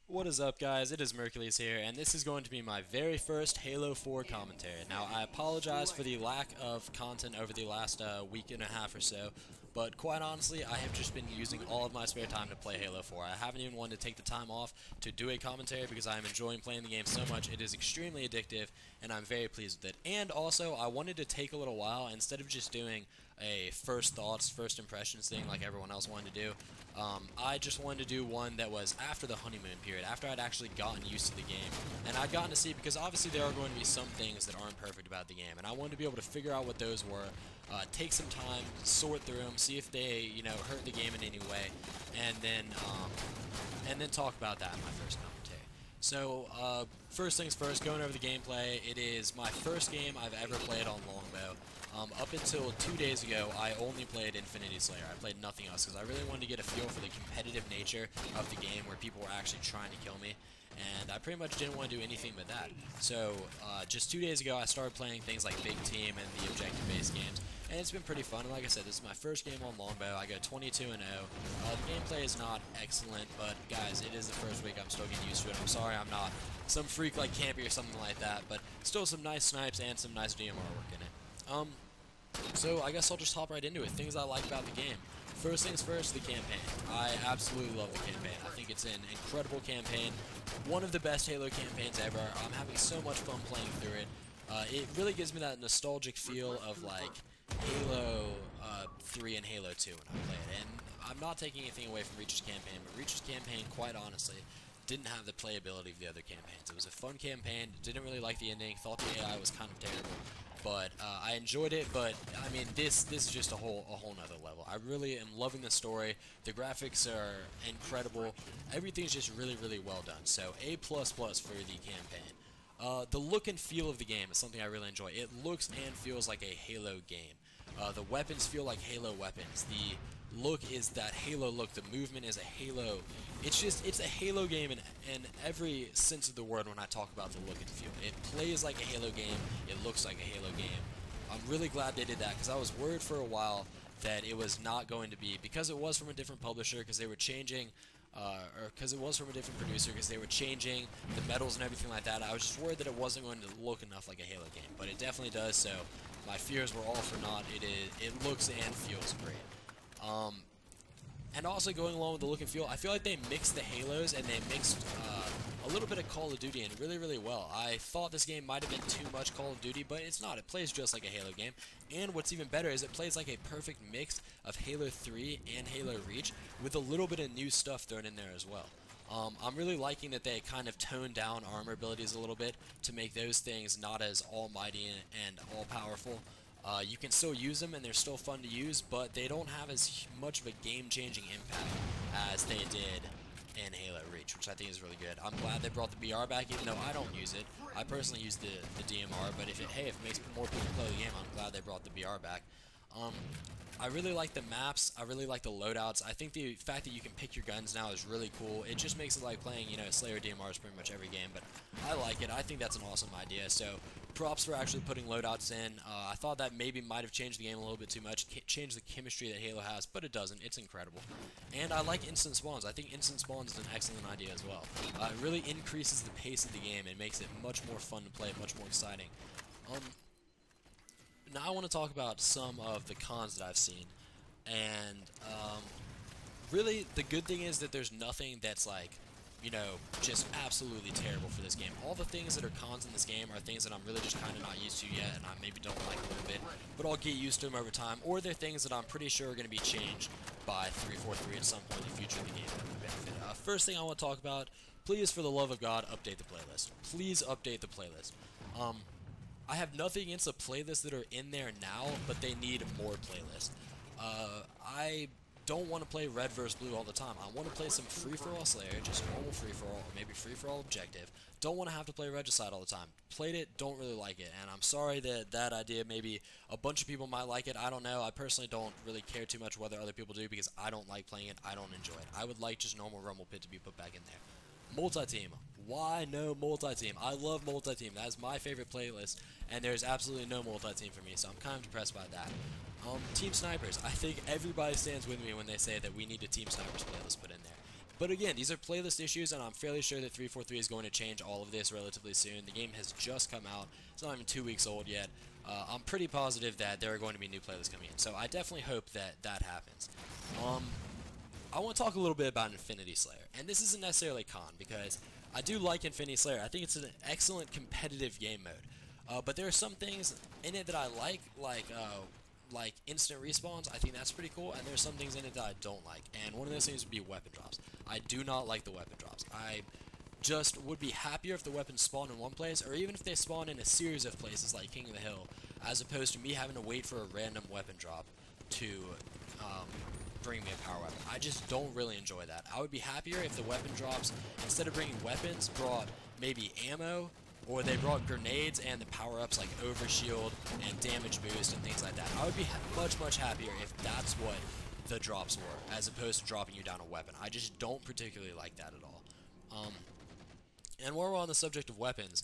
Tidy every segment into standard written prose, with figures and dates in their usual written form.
What is up, guys? It is Mercules here, and this is going to be my very first Halo 4 commentary. Now, I apologize for the lack of content over the last week and a half or so, but quite honestly, I have just been using all of my spare time to play Halo 4. I haven't even wanted to take the time off to do a commentary because I am enjoying playing the game so much. It is extremely addictive, and I'm very pleased with it. And also, I wanted to take a little while, instead of just doing a first thoughts, first impressions thing like everyone else wanted to do, I just wanted to do one that was after the honeymoon period, after I'd actually gotten used to the game, and I'd gotten to see, because obviously there are going to be some things that aren't perfect about the game, and I wanted to be able to figure out what those were, take some time, sort through them, see if they, hurt the game in any way, and then talk about that in my first commentary. So, first things first, going over the gameplay, it is my first game I've ever played on Longbow. Up until 2 days ago, I only played Infinity Slayer. I played nothing else because I really wanted to get a feel for the competitive nature of the game where people were actually trying to kill me, and I pretty much didn't want to do anything but that. So, just 2 days ago, I started playing things like Big Team and the objective-based games, and it's been pretty fun. And like I said, this is my first game on Longbow. I go 22-0. The gameplay is not excellent, but guys, it is the first week. I'm still getting used to it. I'm sorry I'm not some freak like Campy or something like that, but still some nice snipes and some nice DMR work in it. So I guess I'll just hop right into it. Things I like about the game. First things first, the campaign. I absolutely love the campaign. I think it's an incredible campaign. One of the best Halo campaigns ever. I'm having so much fun playing through it. It really gives me that nostalgic feel of like Halo 3 and Halo 2 when I play it. And I'm not taking anything away from Reach's campaign, but Reach's campaign, quite honestly, didn't have the playability of the other campaigns. It was a fun campaign, didn't really like the ending, thought the AI was kind of terrible, but I enjoyed it. But I mean, this is just a whole nother level. I really am loving the story. The graphics are incredible. Everything's just really well done. So A++ for the campaign. The look and feel of the game is something I really enjoy. It looks and feels like a Halo game. The weapons feel like Halo weapons. The look is that Halo look. The movement is a Halo. It's a Halo game in every sense of the word when I talk about the look and feel. It plays like a Halo game. It looks like a Halo game. I'm really glad they did that because I was worried for a while that it was not going to be, because it was from a different publisher, because they were changing, or because it was from a different producer, because they were changing the medals and everything like that. I was just worried that it wasn't going to look enough like a Halo game, but it definitely does. So my fears were all for naught. It looks and feels great. And also going along with the look and feel, I feel like they mixed the Halos and they mixed a little bit of Call of Duty in really well. I thought this game might have been too much Call of Duty, but it's not. It plays just like a Halo game. And what's even better is it plays like a perfect mix of Halo 3 and Halo Reach with a little bit of new stuff thrown in there as well. I'm really liking that they kind of toned down armor abilities a little bit to make those things not as almighty and all-powerful. You can still use them and they're still fun to use, but they don't have as much of a game-changing impact as they did in Halo Reach, which I think is really good. I'm glad they brought the BR back, even though I don't use it. I personally use the DMR, but if it makes more people play the game, I'm glad they brought the BR back. I really like the maps. I really like the loadouts. I think the fact that you can pick your guns now is really cool. It just makes it like playing, Slayer DMRs pretty much every game, but I like it. I think that's an awesome idea. So props for actually putting loadouts in. I thought that maybe might have changed the game a little bit too much, changed the chemistry that Halo has, but it doesn't. It's incredible. And I like instant spawns. I think instant spawns is an excellent idea as well. It really increases the pace of the game and makes it much more fun to play, much more exciting. Now I want to talk about some of the cons that I've seen, and really the good thing is that there's nothing that's like, just absolutely terrible for this game. All the things that are cons in this game are things that I'm really just kind of not used to yet, and I maybe don't like a little bit, but I'll get used to them over time, or they're things that I'm pretty sure are going to be changed by 343 at some point in the future of the game that would benefit. First thing I want to talk about, please, for the love of God, update the playlist. Please update the playlist. I have nothing against the playlists that are in there now, but they need more playlists. I don't want to play Red vs. Blue all the time. I want to play some free-for-all Slayer, just normal free-for-all, or maybe free-for-all Objective. Don't want to have to play Regicide all the time. Played it, don't really like it, and I'm sorry that that idea, maybe a bunch of people might like it, I don't know. I personally don't really care too much whether other people do, because I don't like playing it, I don't enjoy it. I would like just normal Rumble Pit to be put back in there. Multi-team. Why no multi-team? I love multi-team. That is my favorite playlist, and there's absolutely no multi-team for me, so I'm kind of depressed by that. Team Snipers. I think everybody stands with me when they say that we need a Team Snipers playlist put in there. But again, these are playlist issues, and I'm fairly sure that 343 is going to change all of this relatively soon. The game has just come out. It's not even 2 weeks old yet. I'm pretty positive that there are going to be new playlists coming in, so I definitely hope that that happens. I want to talk a little bit about Infinity Slayer, and this isn't necessarily a con, because I do like Infinity Slayer. I think it's an excellent competitive game mode, but there are some things in it that I like instant respawns. I think that's pretty cool, and there's some things in it that I don't like, and one of those things would be weapon drops. I do not like the weapon drops. I just would be happier if the weapons spawn in one place, or even if they spawn in a series of places like King of the Hill, as opposed to me having to wait for a random weapon drop to bring me a power weapon. I just don't really enjoy that. I would be happier if the weapon drops, instead of bringing weapons, brought maybe ammo, or they brought grenades and the power-ups like overshield and damage boost and things like that. I would be much happier if that's what the drops were, as opposed to dropping you down a weapon. I just don't particularly like that at all. And while we're on the subject of weapons,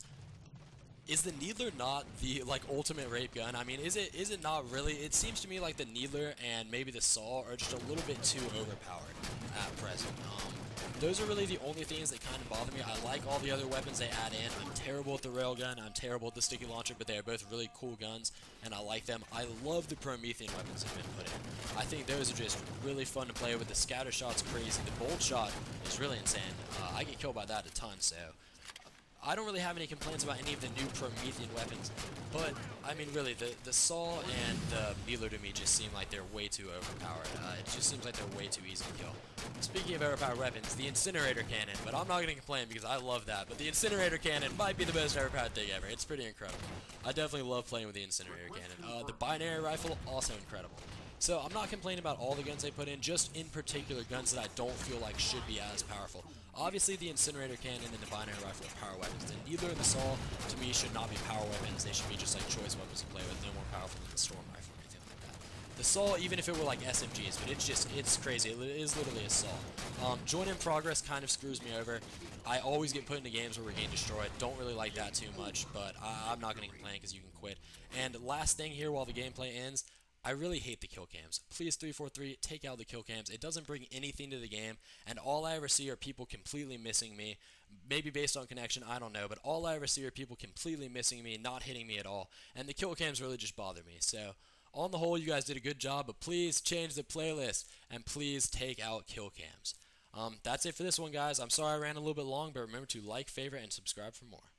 is the Needler not the ultimate rape gun? I mean, is it not really? It seems to me like the Needler and maybe the Saw are just a little bit too overpowered at present. Those are really the only things that kind of bother me. I like all the other weapons they add in. I'm terrible at the railgun. I'm terrible at the sticky launcher, but they are both really cool guns, and I like them. I love the Promethean weapons that have been put in. I think those are just really fun to play with. The scatter shot's crazy. The bolt shot is really insane. I get killed by that a ton, so I don't really have any complaints about any of the new Promethean weapons, but, I mean, really, the Saw and the Needler to me just seem like they're way too overpowered. It just seems like they're way too easy to kill. Speaking of overpowered weapons, the Incinerator Cannon, but I'm not going to complain because I love that, but the Incinerator Cannon might be the most overpowered thing ever. It's pretty incredible. I definitely love playing with the Incinerator Cannon. The Binary Rifle, also incredible. So I'm not complaining about all the guns they put in, just in particular guns that I don't feel like should be as powerful. Obviously, the Incinerator Cannon and the Binary Rifle are power weapons, and neither of the Saw, to me, should not be power weapons. They should be just like choice weapons to play with, no more powerful than the Storm Rifle or anything like that. The Saw, even if it were like SMGs, but it's crazy. It is literally a Saw. Join in Progress kind of screws me over. I always get put into games where we're getting destroyed. Don't really like that too much, but I'm not going to complain because you can quit. And last thing here while the gameplay ends, I really hate the kill cams. Please 343, take out the kill cams. It doesn't bring anything to the game, and all I ever see are people completely missing me. Maybe based on connection, I don't know, but all I ever see are people completely missing me, not hitting me at all, and the kill cams really just bother me. So, on the whole, you guys did a good job, but please change the playlist, and please take out kill cams. That's it for this one, guys. I'm sorry I ran a little bit long, but remember to like, favorite, and subscribe for more.